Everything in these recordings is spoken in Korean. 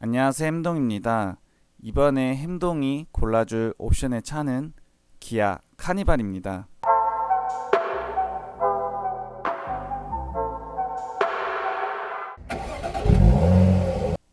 안녕하세요, 햄동입니다. 이번에 햄동이 골라줄 옵션의 차는 기아 카니발입니다.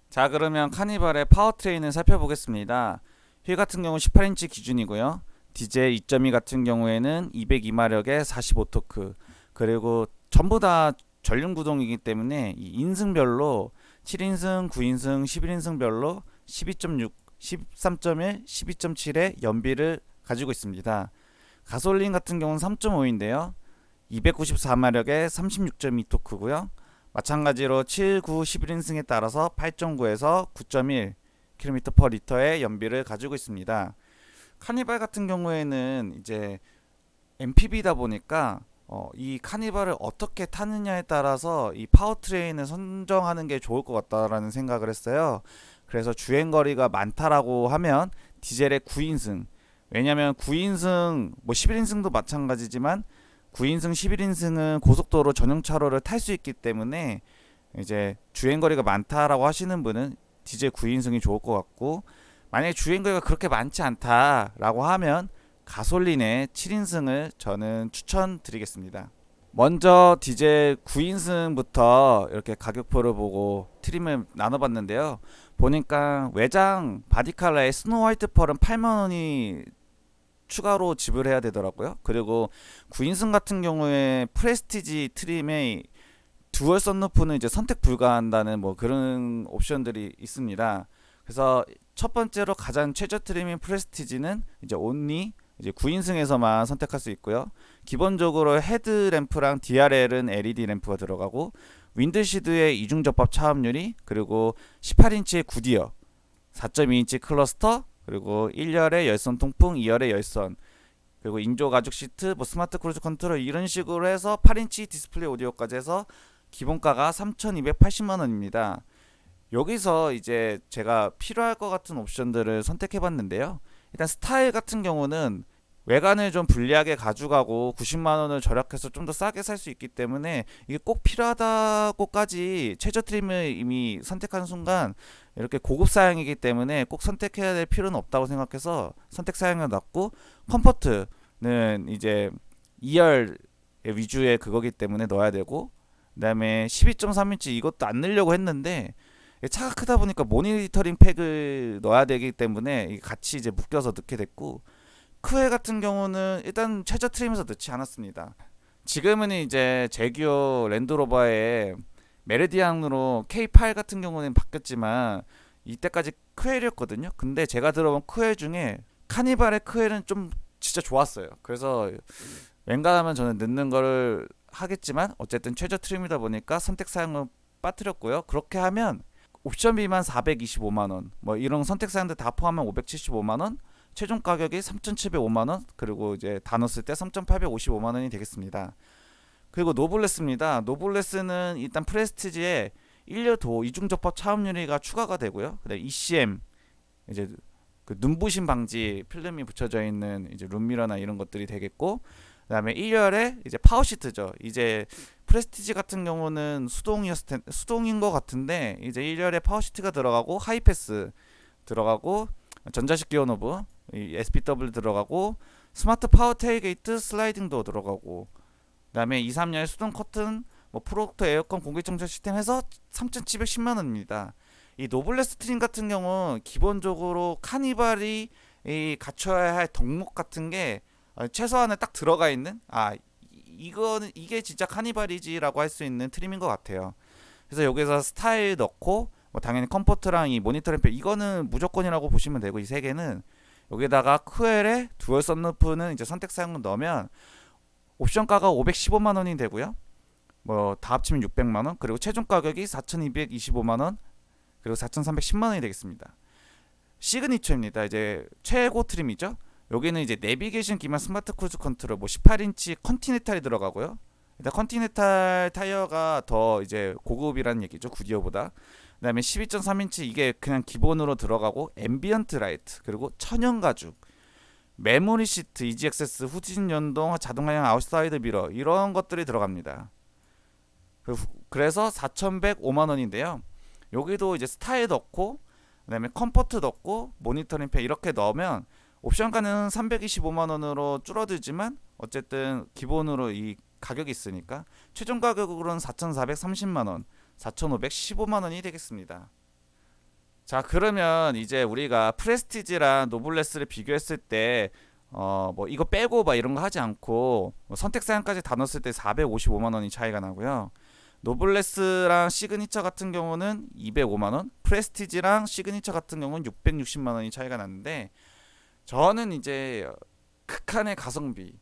자, 그러면 카니발의 파워트레인을 살펴보겠습니다. 휠 같은 경우 18인치 기준이고요. 디젤 2.2 같은 경우에는 202마력에 45토크, 그리고 전부 다 전륜 구동이기 때문에 이 인승별로 7인승, 9인승, 11인승별로 12.6, 13.1, 12.7의 연비를 가지고 있습니다. 가솔린 같은 경우는 3.5인데요. 294마력에 36.2토크고요. 마찬가지로 7, 9, 11인승에 따라서 8.9에서 9.1km/L의 연비를 가지고 있습니다. 카니발 같은 경우에는 이제 MPV다 보니까 이 카니발을 어떻게 타느냐에 따라서 이 파워트레인을 선정하는 게 좋을 것 같다라는 생각을 했어요. 그래서 주행거리가 많다라고 하면 디젤의 9인승, 왜냐면 9인승 뭐 11인승도 마찬가지지만 9인승 11인승은 고속도로 전용차로를 탈 수 있기 때문에 이제 주행거리가 많다라고 하시는 분은 디젤 9인승이 좋을 것 같고, 만약에 주행거리가 그렇게 많지 않다라고 하면 가솔린의 7인승을 저는 추천드리겠습니다. 먼저 디젤 9인승부터 이렇게 가격표를 보고 트림을 나눠봤는데요. 보니까 외장 바디칼라의 스노우 화이트 펄은 8만원이 추가로 지불해야 되더라고요. 그리고 9인승 같은 경우에 프레스티지 트림의 듀얼 썬루프는 이제 선택 불가한다는 뭐 그런 옵션들이 있습니다. 그래서 첫 번째로 가장 최저 트림인 프레스티지는 이제 온리 이제 9인승에서만 선택할 수 있고요. 기본적으로 헤드램프랑 DRL은 LED 램프가 들어가고, 윈드시드의 이중 접합 차음유리, 그리고 18인치의 구디어, 4.2인치 클러스터, 그리고 1열의 열선 통풍, 2열의 열선, 그리고 인조 가죽 시트, 뭐 스마트 크루즈 컨트롤 이런 식으로 해서 8인치 디스플레이 오디오까지 해서 기본가가 3,280만 원입니다. 여기서 이제 제가 필요할 것 같은 옵션들을 선택해 봤는데요. 일단 스타일 같은 경우는 외관을 좀 불리하게 가져가고 90만 원을 절약해서 좀 더 싸게 살 수 있기 때문에 이게 꼭 필요하다고까지 최저 트림을 이미 선택하는 순간 이렇게 고급 사양이기 때문에 꼭 선택해야 될 필요는 없다고 생각해서 선택 사양을 놨고, 컴포트는 이제 2열 위주의 그거기 때문에 넣어야 되고, 그 다음에 12.3인치 이것도 안 넣으려고 했는데 차가 크다 보니까 모니터링 팩을 넣어야 되기 때문에 같이 이제 묶여서 넣게 됐고, 크웨 같은 경우는 일단 최저 트림에서 넣지 않았습니다. 지금은 이제 제규어 랜드로버의 메르디안으로 K8 같은 경우는 바뀌었지만 이때까지 크웰이었거든요. 근데 제가 들어본 크웰 중에 카니발의 크웰은 좀 진짜 좋았어요. 그래서 웬간하면 저는 넣는 거를 하겠지만 어쨌든 최저 트림이다 보니까 선택 사양을 빠뜨렸고요. 그렇게 하면 옵션비만 425만원, 뭐 이런 선택 사양들 다 포함하면 575만원, 최종 가격이 3,705만원, 그리고 이제 다 넣었을 때 3,855만원이 되겠습니다. 그리고 노블레스입니다. 노블레스는 일단 프레스티지에 1열 이중접합 차음유리가 추가가 되고요. 그다음 ECM, 이제 그 눈부심 방지 필름이 붙여져 있는 이제 룸미러나 이런 것들이 되겠고, 그다음에 1열에 이제 파워 시트죠. 이제 프레스티지 같은 경우는 수동인 것 같은데 이제 1열에 파워 시트가 들어가고 하이패스 들어가고 전자식 기어노브 SPW 들어가고 스마트 파워 테일게이트 슬라이딩 도어 들어가고, 그다음에 2, 3열 수동 커튼 뭐 프로덕터 에어컨 공기청정 시스템 해서 3,710만 원입니다. 이 노블레스 트림 같은 경우 기본적으로 카니발이 갖춰야 할 덕목 같은 게 최소한에 딱 들어가 있는, 이거는 이게 진짜 카니발이지라고 할 수 있는 트림인 것 같아요. 그래서 여기서 스타일 넣고 뭐 당연히 컴포트랑 이 모니터 램프 이거는 무조건이라고 보시면 되고, 이 세 개는 여기다가 크웰의 듀얼 썬루프는 이제 선택 사양을 넣으면 옵션가가 515만 원이 되고요. 뭐 다 합치면 600만 원, 그리고 최종 가격이 4,225만 원, 그리고 4,310만 원이 되겠습니다. 시그니처입니다. 이제 최고 트림이죠. 여기는 이제 내비게이션 기반 스마트 크루즈 컨트롤, 뭐 18인치 컨티넨탈이 들어가고요. 일단 컨티넨탈 타이어가 더 이제 고급이라는 얘기죠, 구디어보다. 그다음에 12.3인치 이게 그냥 기본으로 들어가고, 앰비언트 라이트, 그리고 천연 가죽, 메모리 시트, 이지 액세스, 후진 연동, 자동 하향 아웃사이드 미러 이런 것들이 들어갑니다. 그래서 4,105만 원인데요. 여기도 이제 스타일 넣고 그다음에 컴포트 넣고 모니터링 팩 이렇게 넣으면 옵션가는 325만 원으로 줄어들지만 어쨌든 기본으로 이 가격이 있으니까 최종 가격으로는 4,430만 원, 4,515만 원이 되겠습니다. 자, 그러면 이제 우리가 프레스티지랑 노블레스를 비교했을 때 뭐 이거 빼고 막 이런 거 하지 않고 뭐 선택 사양까지 다 넣었을 때 455만 원이 차이가 나고요. 노블레스랑 시그니처 같은 경우는 205만 원, 프레스티지랑 시그니처 같은 경우는 660만 원이 차이가 나는데 저는 이제 극한의 가성비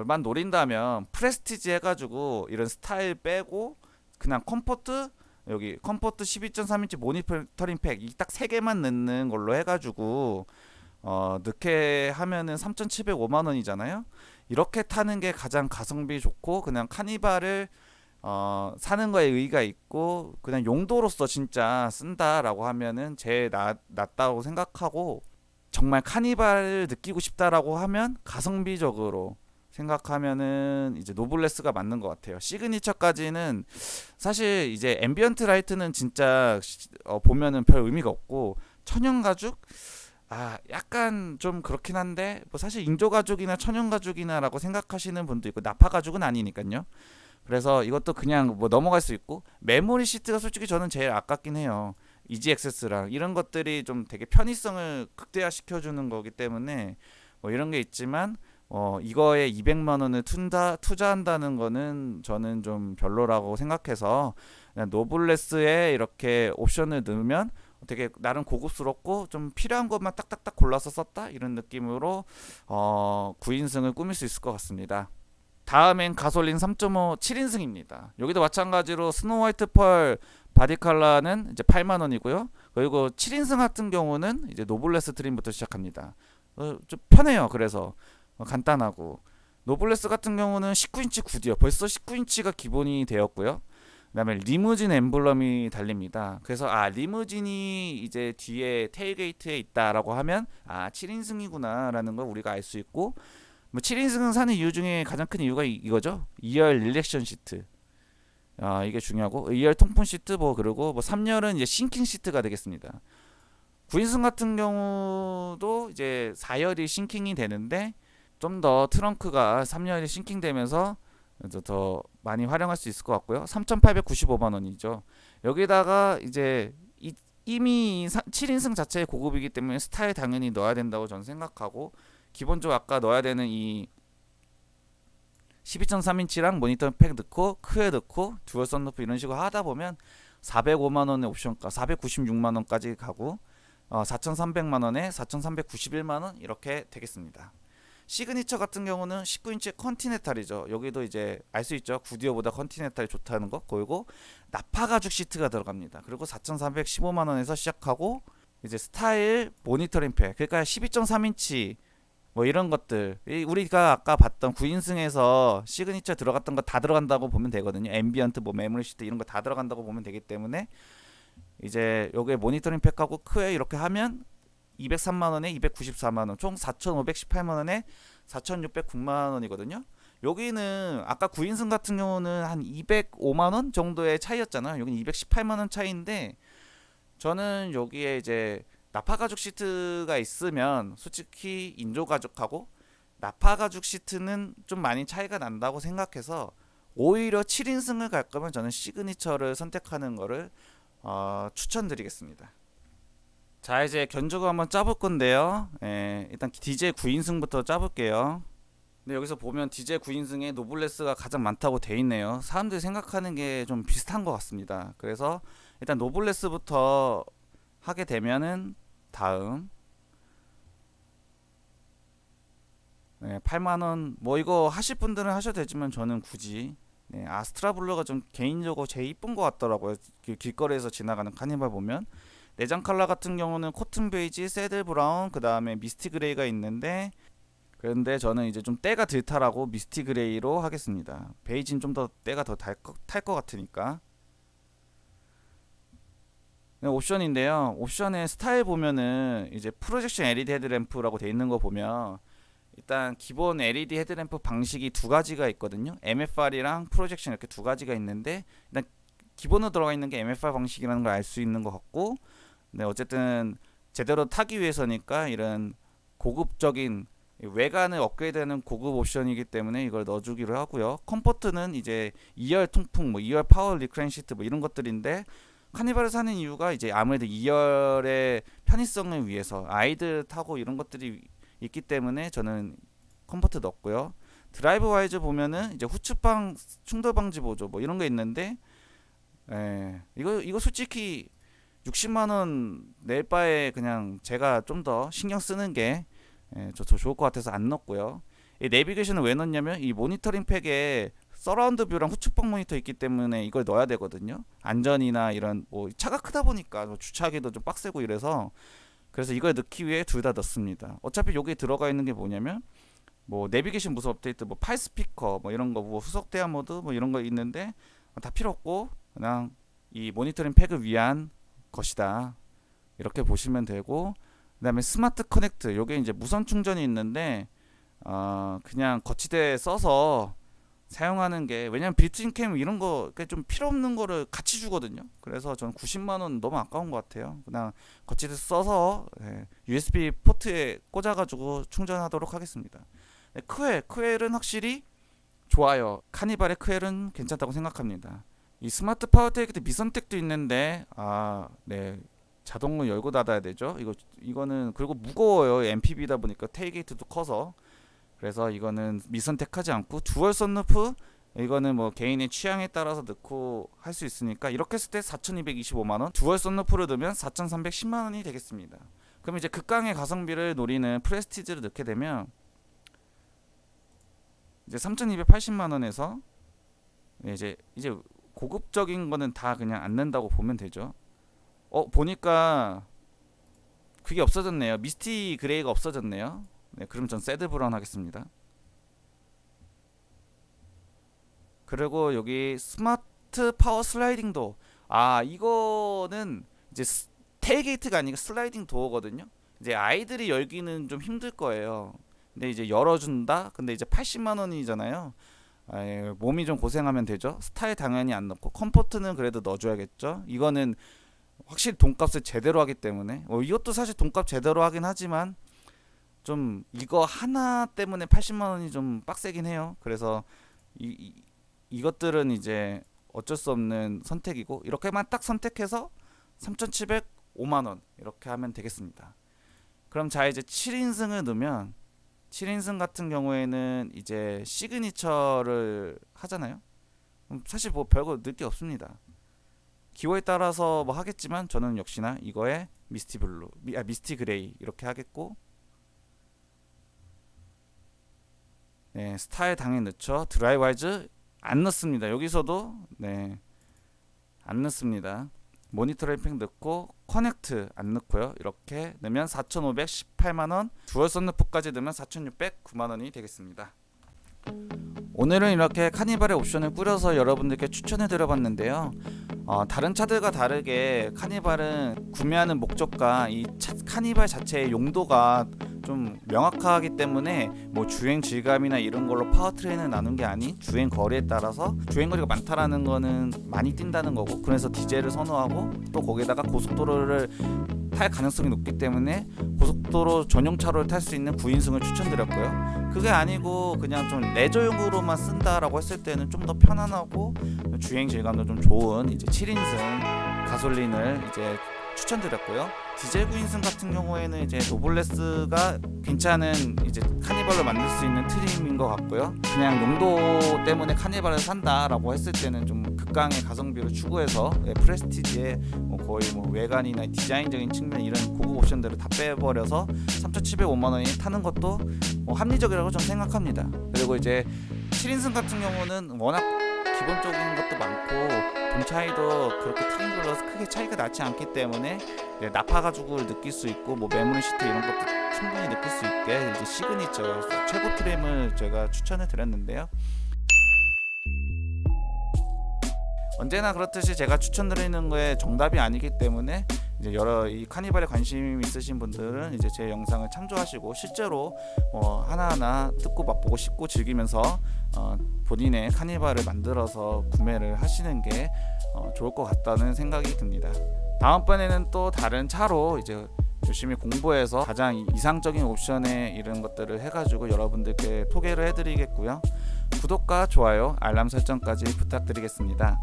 만 노린다면 프레스티지 해가지고 이런 스타일 빼고 그냥 컴포트 여기 컴포트 12.3인치 모니터링 팩 이 딱 3개만 넣는 걸로 해가지고 넣게 하면은 3,705만 원이잖아요. 이렇게 타는 게 가장 가성비 좋고 그냥 카니발을 사는 거에 의의가 있고 그냥 용도로서 진짜 쓴다라고 하면은 제일 낫다고 생각하고 정말 카니발을 느끼고 싶다라고 하면 가성비적으로 생각하면은 이제 노블레스가 맞는 것 같아요. 시그니처까지는 사실 이제 앰비언트 라이트는 진짜 보면은 별 의미가 없고 천연 가죽 약간 좀 그렇긴 한데 뭐 사실 인조 가죽이나 천연 가죽이나라고 생각하시는 분도 있고 나파 가죽은 아니니까요. 그래서 이것도 그냥 뭐 넘어갈 수 있고 메모리 시트가 솔직히 저는 제일 아깝긴 해요. 이지 액세스랑 이런 것들이 좀 되게 편의성을 극대화시켜 주는 거기 때문에 뭐 이런 게 있지만 이거에 200만 원을 투자한다는 거는 저는 좀 별로라고 생각해서 그냥 노블레스에 이렇게 옵션을 넣으면 되게 나름 고급스럽고 좀 필요한 것만 딱딱딱 골라서 썼다 이런 느낌으로 9인승을 꾸밀 수 있을 것 같습니다. 다음엔 가솔린 3.5 7인승입니다. 여기도 마찬가지로 스노우 화이트 펄 바디 컬러는 이제 8만 원이고요. 그리고 7인승 같은 경우는 이제 노블레스 트림부터 시작합니다. 좀 편해요. 그래서 간단하고 노블레스 같은 경우는 19인치 구디어 벌써 19인치가 기본이 되었고요. 그다음에 리무진 엠블럼이 달립니다. 그래서 리무진이 이제 뒤에 테일게이트에 있다라고 하면 7인승이구나라는 걸 우리가 알 수 있고 뭐 7인승은 사는 이유 중에 가장 큰 이유가 이거죠. 2열 릴렉션 시트. 이게 중요하고 2열 통풍 시트 그리고 뭐 3열은 이제 싱킹 시트가 되겠습니다. 9인승 같은 경우도 이제 4열이 싱킹이 되는데 좀 더 트렁크가 3열이 싱킹 되면서 더 많이 활용할 수 있을 것 같고요. 3,895만 원이죠. 여기다가 이제 이미 7인승 자체의 고급이기 때문에 스타일 당연히 넣어야 된다고 저는 생각하고 기본적으로 아까 넣어야 되는 이 12.3인치랑 모니터 팩 넣고 크에 넣고 듀얼 썬루프 이런 식으로 하다 보면 405만 원의 옵션가 496만 원까지 가고 4,300만 원에 4,391만 원 이렇게 되겠습니다. 시그니처 같은 경우는 19인치 컨티넨탈이죠. 여기도 이제 알 수 있죠. 구디어보다 컨티넨탈이 좋다는 거. 그리고 나파 가죽 시트가 들어갑니다. 그리고 4,415만 원에서 시작하고 이제 스타일 모니터링 팩 그러니까 12.3인치 뭐 이런 것들 우리가 아까 봤던 9인승에서 시그니처 들어갔던 거 다 들어간다고 보면 되거든요. 앰비언트 뭐 메모리 시트 이런 거 다 들어간다고 보면 되기 때문에 이제 요게 모니터링 팩하고 크에 이렇게 하면 203만 원에 294만 원, 총 4,518만 원에 4,609만 원이거든요. 여기는 아까 9인승 같은 경우는 한 205만 원 정도의 차이였잖아요. 여기는 218만 원 차이인데 저는 여기에 이제 나파 가죽 시트가 있으면 솔직히 인조 가죽하고 나파 가죽 시트는 좀 많이 차이가 난다고 생각해서 오히려 7인승을 갈 거면 저는 시그니처를 선택하는 거를 추천드리겠습니다. 자, 이제 견적을 한번 짜볼 건데요. 일단 디젤 9인승부터 짜볼게요. 근데 여기서 보면 디젤 9인승에 노블레스가 가장 많다고 돼 있네요. 사람들이 생각하는 게 좀 비슷한 것 같습니다. 그래서 일단 노블레스부터 하게 되면은 다음 8만원 뭐 이거 하실 분들은 하셔도 되지만 저는 굳이 아스트라 블루가 좀 개인적으로 제일 이쁜 것 같더라고요. 길거리에서 지나가는 카니발 보면 내장 컬러 같은 경우는 코튼 베이지, 새들 브라운, 그 다음에 미스티 그레이가 있는데 그런데 저는 이제 좀 때가 덜타라고 미스티 그레이로 하겠습니다. 베이지는 좀 더 때가 더 탈 것 같으니까. 옵션인데요. 옵션의 스타일 보면은 이제 프로젝션 LED 헤드램프라고 돼 있는 거 보면 일단 기본 LED 헤드램프 방식이 두 가지가 있거든요. MFR이랑 프로젝션 이렇게 두 가지가 있는데 일단 기본으로 들어가 있는 게 MFR 방식이라는 걸 알 수 있는 것 같고 네, 어쨌든 제대로 타기 위해서니까 이런 고급적인 외관을 업그레이드하는 고급 옵션이기 때문에 이걸 넣어주기로 하고요. 컴포트는 이제 2열 통풍, 뭐 2열 파워 리클라인 시트 뭐 이런 것들인데 카니발을 사는 이유가 이제 아무래도 2열의 편의성을 위해서 아이들 타고 이런 것들이 있기 때문에 저는 컴포트 넣었고요. 드라이브 와이즈 보면은 이제 후측방 충돌 방지 보조 뭐 이런 거 있는데, 이거 솔직히 60만 원 낼 바에 그냥 제가 좀 더 신경 쓰는 게 더 좋을 것 같아서 안 넣었고요. 이 내비게이션을 왜 넣냐면 이 모니터링 팩에 서라운드 뷰랑 후측방 모니터 있기 때문에 이걸 넣어야 되거든요. 안전이나 이런 뭐 차가 크다 보니까 주차하기도 좀 빡세고 이래서, 그래서 이걸 넣기 위해 둘 다 넣습니다. 어차피 여기 들어가 있는 게 뭐냐면 뭐 내비게이션 무선 업데이트, 뭐 팔 스피커 뭐 이런 거, 뭐 후속 대화 모드 뭐 이런 거 있는데 다 필요 없고 그냥 이 모니터링 팩을 위한 것이다, 이렇게 보시면 되고, 그다음에 스마트 커넥트, 요게 이제 무선 충전이 있는데 그냥 거치대에 써서 사용하는 게, 왜냐면 빌트인 캠 이런 거 좀 필요 없는 거를 같이 주거든요. 그래서 저는 90만 원 너무 아까운 것 같아요. 그냥 거치대 써서 USB 포트에 꽂아가지고 충전하도록 하겠습니다. 크웰은 확실히 좋아요. 카니발의 크웰은 괜찮다고 생각합니다. 이 스마트 파워테이크 미선택도 있는데 네, 자동으로 열고 닫아야 되죠. 이거는 그리고 무거워요. MPV다 보니까 테일게이트도 커서, 그래서 이거는 미선택하지 않고, 듀얼 선루프 이거는 뭐 개인의 취향에 따라서 넣고 할 수 있으니까 이렇게 했을 때 4,225만 원, 듀얼 선루프를 넣으면 4,310만 원이 되겠습니다. 그럼 이제 극강의 가성비를 노리는 프레스티지를 넣게 되면 이제 3,280만 원에서 이제 고급적인 거는 다 그냥 안 넣는다고 보면 되죠. 보니까 그게 없어졌네요. 미스티 그레이가 없어졌네요. 네, 그럼 전 새드 브라운 하겠습니다. 그리고 여기 스마트 파워 슬라이딩 도어. 이거는 이제 테일게이트가 아니고 슬라이딩 도어거든요. 이제 아이들이 열기는 좀 힘들 거예요. 근데 이제 열어준다? 근데 이제 80만 원이잖아요. 몸이 좀 고생하면 되죠. 스타일 당연히 안 넣고, 컴포트는 그래도 넣어줘야겠죠. 이거는 확실히 돈값을 제대로 하기 때문에, 이것도 사실 돈값 제대로 하긴 하지만 좀 이거 하나 때문에 80만 원이 좀 빡세긴 해요. 그래서 이것들은 이제 어쩔 수 없는 선택이고, 이렇게만 딱 선택해서 3,705만 원 이렇게 하면 되겠습니다. 그럼 자, 이제 7인승을 넣으면, 7인승 같은 경우에는 이제 시그니처를 하잖아요. 사실 뭐 별거 넣을 게 없습니다. 기호에 따라서 뭐 하겠지만 저는 역시나 이거에 미스티 블루, 미스티 그레이 이렇게 하겠고, 네, 스타일 당연히 넣죠. 드라이브 와이즈 안 넣습니다. 여기서도 네, 안 넣습니다. 모니터링 팩 넣고, 커넥트 안 넣고요. 이렇게 넣으면 4,518만 원, 듀얼 선루프까지 넣으면 4,609만 원이 되겠습니다. 오늘은 이렇게 카니발의 옵션을 꾸려서 여러분들께 추천해 드려봤는데요. 다른 차들과 다르게 카니발은 구매하는 목적과 카니발 자체의 용도가 좀 명확하기 때문에 뭐 주행 질감이나 이런 걸로 파워트레인을 나눈 게 아닌, 주행 거리에 따라서 주행 거리가 많다라는 거는 많이 뛴다는 거고, 그래서 디젤을 선호하고, 또 거기다가 고속도로를 탈 가능성이 높기 때문에 고속도로 전용차로를 탈 수 있는 9인승을 추천드렸고요. 그게 아니고 그냥 좀 레저용으로만 쓴다라고 했을 때는 좀 더 편안하고 주행 질감도 좀 좋은 이제 7인승 가솔린을 이제 추천드렸고요. 디젤 9인승 같은 경우에는 이제 노블레스가 괜찮은 이제 카니발로 만들 수 있는 트림인 것 같고요. 그냥 용도 때문에 카니발을 산다라고 했을 때는 좀 극강의 가성비를 추구해서 프레스티지의 거의 외관이나 디자인적인 측면 이런 고급 옵션들을 다 빼버려서 3,705만 원이 타는 것도 합리적이라고 저는 생각합니다. 그리고 이제 7인승 같은 경우는 워낙 기본적인 것도 많고 돈 차이도 그렇게 트림블러서 크게 차이가 나지 않기 때문에 나파 가죽을 느낄 수 있고, 뭐 메모리 시트 이런 것도 충분히 느낄 수 있게 이제 시그니처 최고 트림을 제가 추천해 드렸는데요. 언제나 그렇듯이 제가 추천드리는 거에 정답이 아니기 때문에 이제 이 카니발에 관심 있으신 분들은 이제 제 영상을 참조하시고 실제로 하나하나 뜯고 맛보고 씹고 즐기면서 본인의 카니발을 만들어서 구매를 하시는 게 좋을 것 같다는 생각이 듭니다. 다음번에는 또 다른 차로 이제 열심히 공부해서 가장 이상적인 옵션에 이런 것들을 해가지고 여러분들께 소개를 해드리겠고요. 구독과 좋아요, 알람 설정까지 부탁드리겠습니다.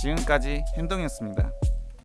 지금까지 행동이었습니다.